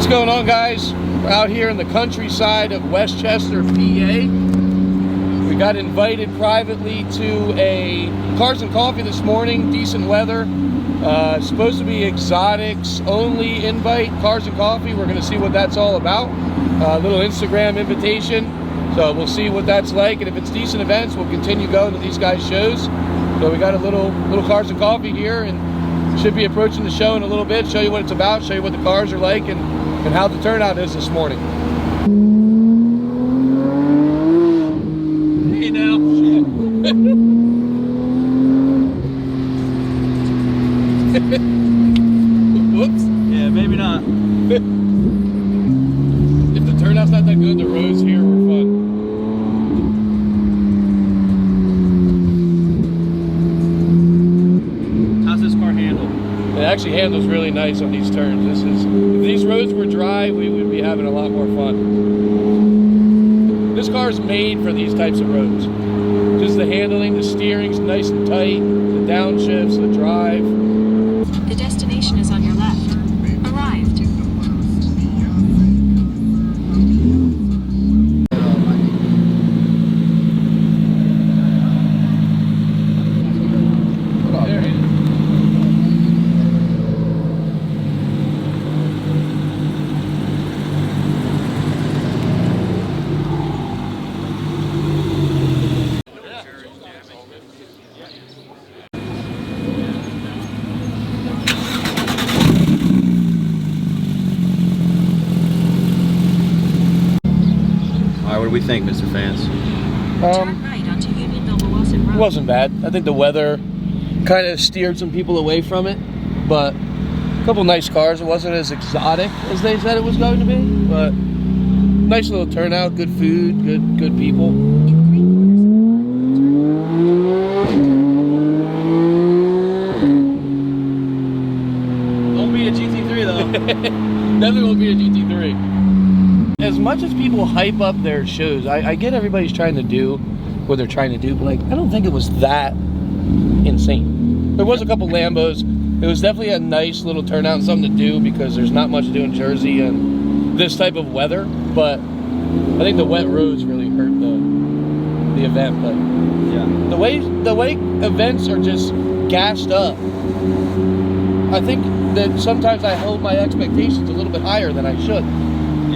What's going on, guys? We're out here in the countryside of Westchester, PA. We got invited privately to a Cars and Coffee this morning. Decent weather. Supposed to be exotics only invite, Cars and Coffee. We're going to see what that's all about. A little Instagram invitation. So we'll see what that's like. And if it's decent events, we'll continue going to these guys' shows. So we got a little Cars and Coffee here, and should be approaching the show in a little bit. Show you what it's about. Show you what the cars are like, and how the turnout is this morning. Hey now. Whoops. Yeah, maybe not. If the turnout's not that good, the roads here were fun. How's this car handle? It actually handles really nice on these turns. If these roads were dry, we would be having a lot more fun. This car is made for these types of roads. Just the handling, the steering's nice and tight, the downshifts, the drive. The destination is on your left. Arrived. What do we think, Mr. Fans? Turn right onto Union Road. It wasn't bad. I think the weather kind of steered some people away from it, but a couple nice cars. It wasn't as exotic as they said it was going to be, but nice little turnout, good food, good people. Won't be a GT3 though. Definitely won't be a GT3. As much as people hype up their shows, I get everybody's trying to do what they're trying to do, but like, I don't think it was that insane. There was a couple Lambos. It was definitely a nice little turnout and something to do because there's not much to do in Jersey and this type of weather, but I think the wet roads really hurt the event. But yeah, the way events are just gassed up, I think that sometimes I hold my expectations a little bit higher than I should.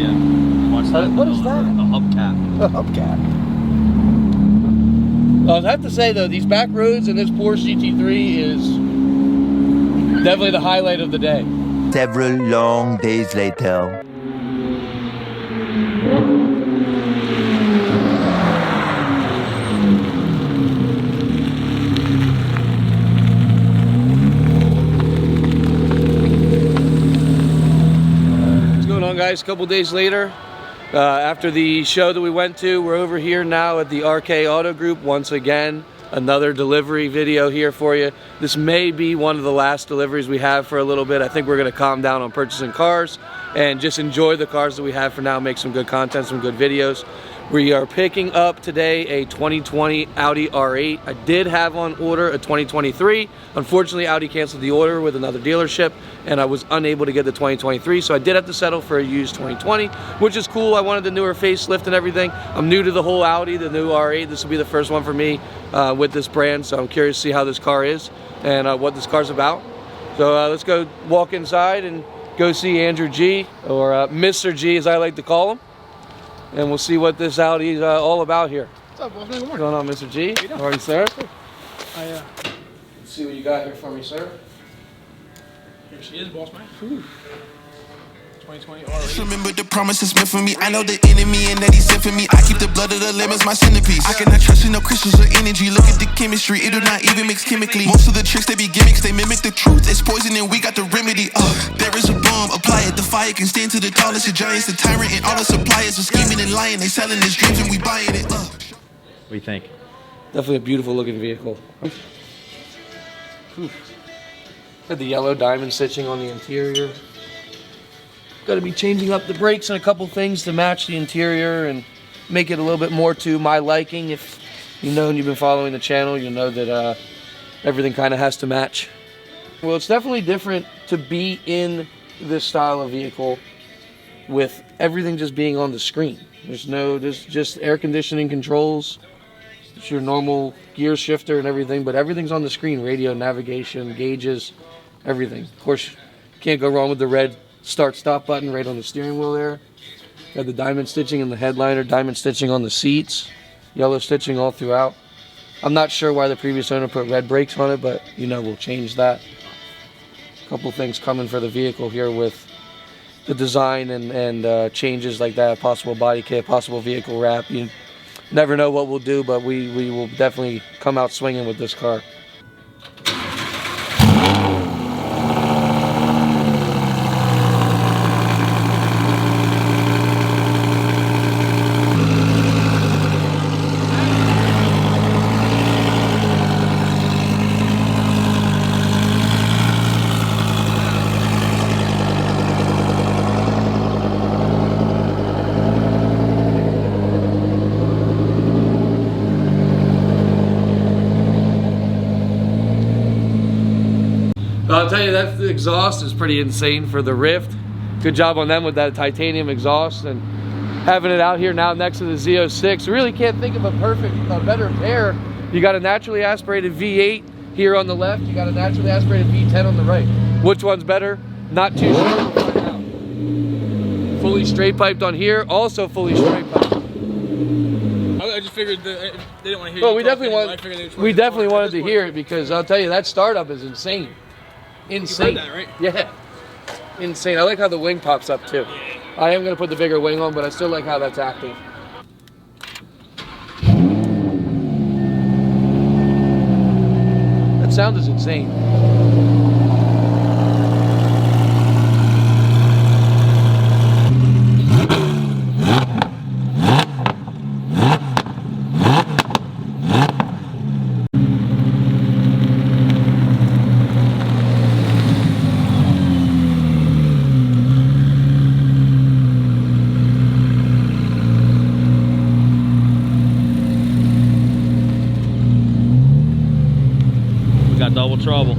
yeah. Watch that. What is that? A hubcap. A hubcap. I have to say though, these back roads in this Porsche GT3 is definitely the highlight of the day. Several long days later. What's going on, guys? A couple days later, after the show that we went to, we're over here now at the RK Auto Group once again. Another delivery video here for you. This may be one of the last deliveries we have for a little bit. I think we're gonna calm down on purchasing cars and just enjoy the cars that we have for now, make some good content, some good videos. We are picking up today a 2020 Audi R8. I did have on order a 2023. Unfortunately, Audi canceled the order with another dealership and I was unable to get the 2023, so I did have to settle for a used 2020, which is cool. I wanted the newer facelift and everything. I'm new to the whole Audi, the new R8. This will be the first one for me with this brand, so I'm curious to see how this car is and what this car's about. So let's go walk inside and go see Andrew G, or Mr. G as I like to call him. And we'll see what this Audi is all about here. What's up, boss man? Good morning. What's going on, Mr. G? How are you, sir? Let's see what you got here for me, sir. She is boss man. 2020 R8. Remember the promises meant for me. I know the enemy and that he sent for me. I keep the blood of the lemons my centerpiece. I cannot trust in no crystals or energy. Look at the chemistry, it do not even mix chemically. Most of the tricks they be gimmicks, they mimic the truth. It's poison and we got the remedy. There is a bomb, apply it. The fire can stand to the tallest of giants. The tyrant and all the suppliers are scheming and lying. They selling his dreams and we buying it. What do you think? Definitely a beautiful looking vehicle. Got the yellow diamond stitching on the interior. Got to be changing up the brakes and a couple things to match the interior and make it a little bit more to my liking. If you know and you've been following the channel, you know that everything kind of has to match. Well, it's definitely different to be in this style of vehicle with everything just being on the screen. There's just air conditioning controls. It's your normal gear shifter and everything, but everything's on the screen. Radio, navigation, gauges, everything. Of course, can't go wrong with the red start-stop button right on the steering wheel there. Got the diamond stitching in the headliner, diamond stitching on the seats, yellow stitching all throughout. I'm not sure why the previous owner put red brakes on it, but you know, we'll change that. A couple things coming for the vehicle here with the design and changes like that, possible body kit, possible vehicle wrap. You never know what we'll do, but we will definitely come out swinging with this car. I'll tell you, that exhaust is pretty insane for the Rift. Good job on them with that titanium exhaust, and having it out here now next to the Z06. Really can't think of a better pair. You got a naturally aspirated V8 here on the left. You got a naturally aspirated V10 on the right. Which one's better? Not too sure. We'll find out. Fully straight piped on here. Also fully straight piped. I just figured they didn't want to hear. Well, we definitely wanted to hear it because I'll tell you, that startup is insane. Insane. You heard that, right? Yeah. Insane. I like how the wing pops up too. I am going to put the bigger wing on, but I still like how that's active. That sound is insane. Double trouble.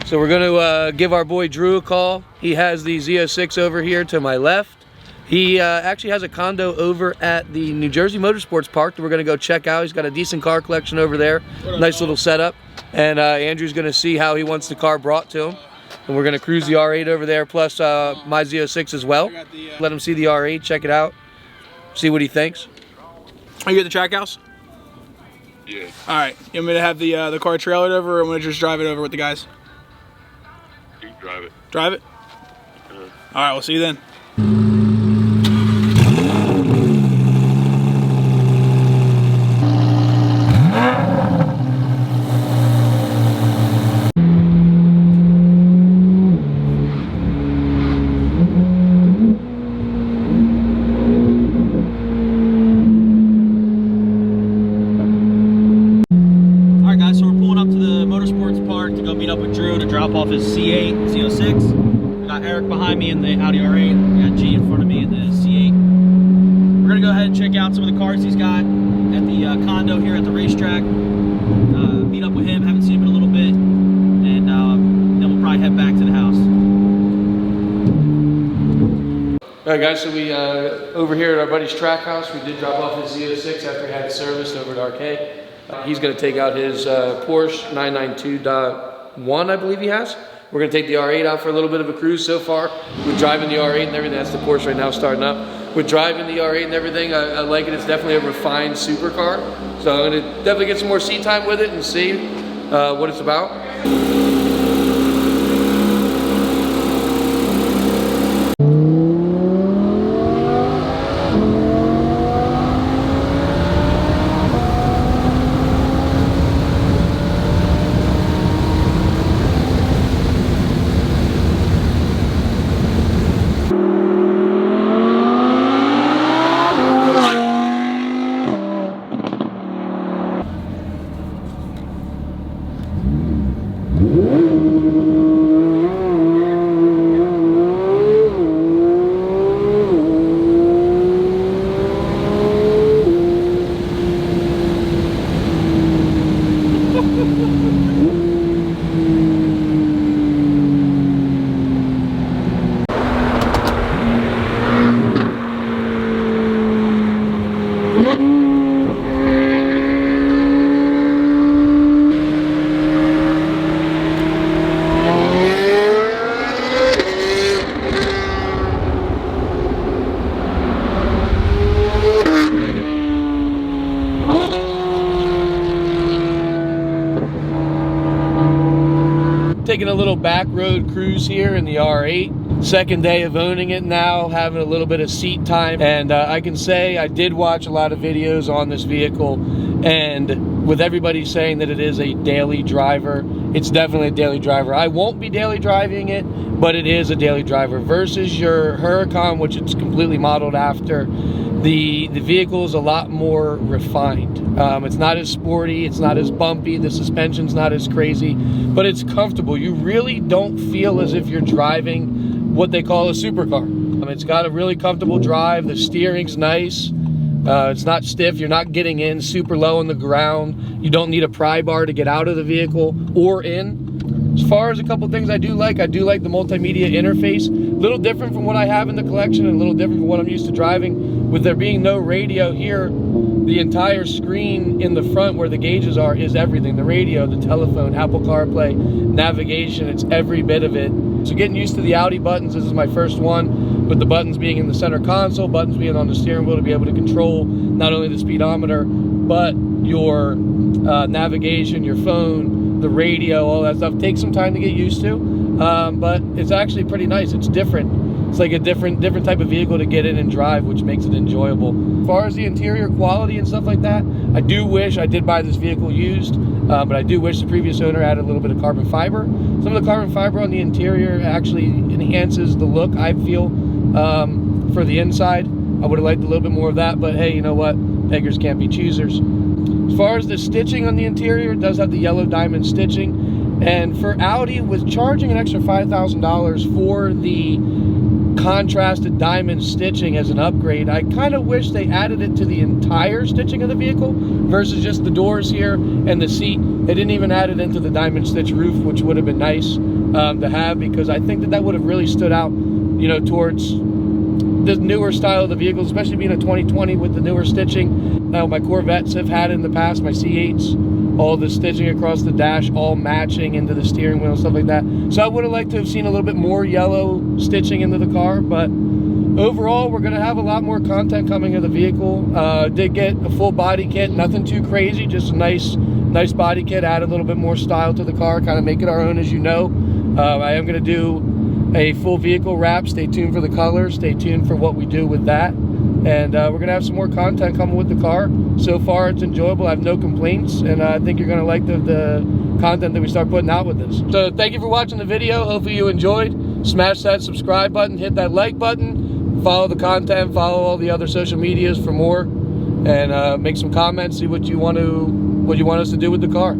So we're going to give our boy Drew a call. He has the Z06 over here to my left. He actually has a condo over at the New Jersey Motorsports Park that we're going to go check out. He's got a decent car collection over there. Nice little setup. And Andrew's going to see how he wants the car brought to him. And we're going to cruise the R8 over there, plus my Z06 as well. Let him see the R8, check it out, see what he thinks. Are you at the track house? Yeah. All right. You want me to have the car trailered over, or I'm gonna just drive it over with the guys? You can drive it. Drive it. All right. We'll see you then. Drop off his C8, Z06. Got Eric behind me in the Audi R8. Got G in front of me in the C8. We're gonna go ahead and check out some of the cars he's got at the condo here at the racetrack. Meet up with him, haven't seen him in a little bit, and then we'll probably head back to the house. All right, guys, so we over here at our buddy's track house, we did drop off his Z06 after he had it serviced over at RK. He's gonna take out his Porsche 992.1, I believe he has. We're gonna take the R8 out for a little bit of a cruise so far. We're driving the R8 and everything. That's the Porsche right now starting up. We're driving the R8 and everything. I like it. It's definitely a refined supercar. So I'm gonna definitely get some more seat time with it and see what it's about. taking a little back road cruise here in the R8. Second day of owning it now, having a little bit of seat time. And I can say I did watch a lot of videos on this vehicle, and with everybody saying that it is a daily driver, it's definitely a daily driver. I won't be daily driving it, but it is a daily driver versus your Huracan, which it's completely modeled after. The vehicle is a lot more refined. It's not as sporty, it's not as bumpy, the suspension's not as crazy, but it's comfortable. You really don't feel as if you're driving what they call a supercar. It's got a really comfortable drive, the steering's nice, it's not stiff, you're not getting in super low on the ground, you don't need a pry bar to get out of the vehicle or in. As far as a couple things I do like the multimedia interface. A little different from what I have in the collection and a little different from what I'm used to driving. With there being no radio here, the entire screen in the front where the gauges are is everything. The radio, the telephone, Apple CarPlay, navigation, it's every bit of it. So getting used to the Audi buttons, this is my first one, with the buttons being in the center console, buttons being on the steering wheel to be able to control not only the speedometer, but your navigation, your phone, the radio, all that stuff. Takes some time to get used to, but it's actually pretty nice. It's different. It's like a different type of vehicle to get in and drive, which makes it enjoyable. As far as the interior quality and stuff like that, I do wish I did buy this vehicle used, but I do wish the previous owner added a little bit of carbon fiber. Some of the carbon fiber on the interior actually enhances the look, I feel, for the inside. I would have liked a little bit more of that, but hey, you know what? Beggars can't be choosers. As far as the stitching on the interior, it does have the yellow diamond stitching. And for Audi, with charging an extra $5,000 for the contrasted diamond stitching as an upgrade, I kind of wish they added it to the entire stitching of the vehicle versus just the doors here and the seat. They didn't even add it into the diamond stitch roof, which would have been nice to have, because I think that would have really stood out, you know, towards the newer style of the vehicle, especially being a 2020 with the newer stitching. Now my Corvettes have had in the past, my C8s, all the stitching across the dash, all matching into the steering wheel and stuff like that. So I would have liked to have seen a little bit more yellow stitching into the car, but overall we're going to have a lot more content coming of the vehicle. Did get a full body kit, nothing too crazy, just a nice body kit, add a little bit more style to the car, kind of make it our own, as you know. I am going to do a full vehicle wrap. Stay tuned for the colors, stay tuned for what we do with that, and we're gonna have some more content coming with the car. So far it's enjoyable, I have no complaints, and I think you're gonna like the content that we start putting out with this. So thank you for watching the video, hopefully you enjoyed. Smash that subscribe button, hit that like button, follow the content, follow all the other social medias for more, and make some comments, see what you want us to do with the car.